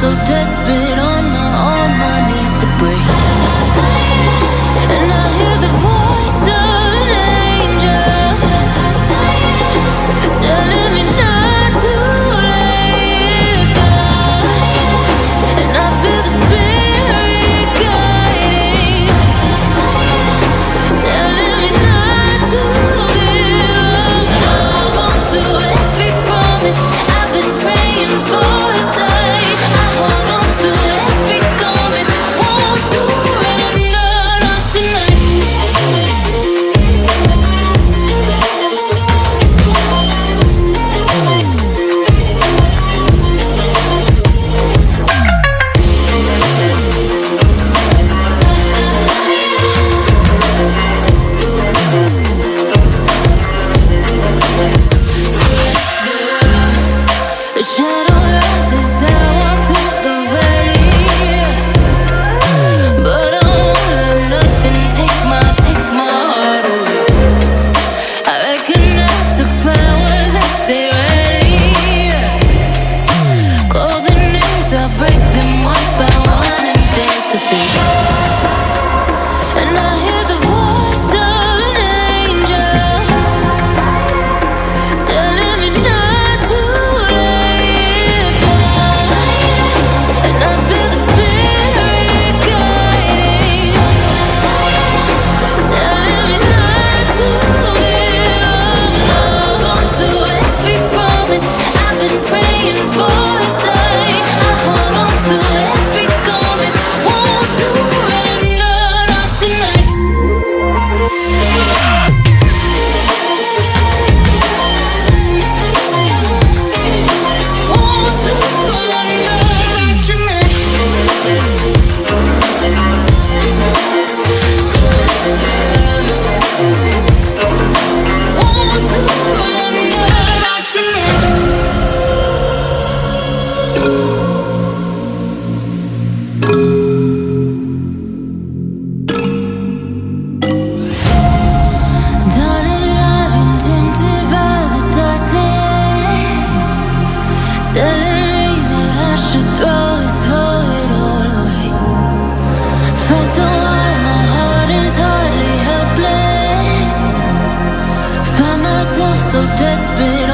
so desperate on my knees to break. And I hear the voice of an angel telling me not to lay it down. And I feel the spirit guiding, telling me not to give up. Hold on to every promise I've been praying for at night. I hold on to every garment, won't surrender, not tonight. The shadow rises, I walk through the valley, but I won't let nothing take my heart away. I recognize the powers as they rally. Call the names, I break them one by one and face to face. And I hear the voice of an angel telling me not to lay it down. And I feel the spirit guiding, telling me not to give up. Hold on to every promise I've been praying for at night. I hold on to every garment, won't surrender, not tonight. Won't surrender, not tonight. Won't surrender, not tonight. Darling, I've been tempted by the darkness, telling me that I should throw it all away. Fight so hard, my heart is hardly helpless. Find myself so desperate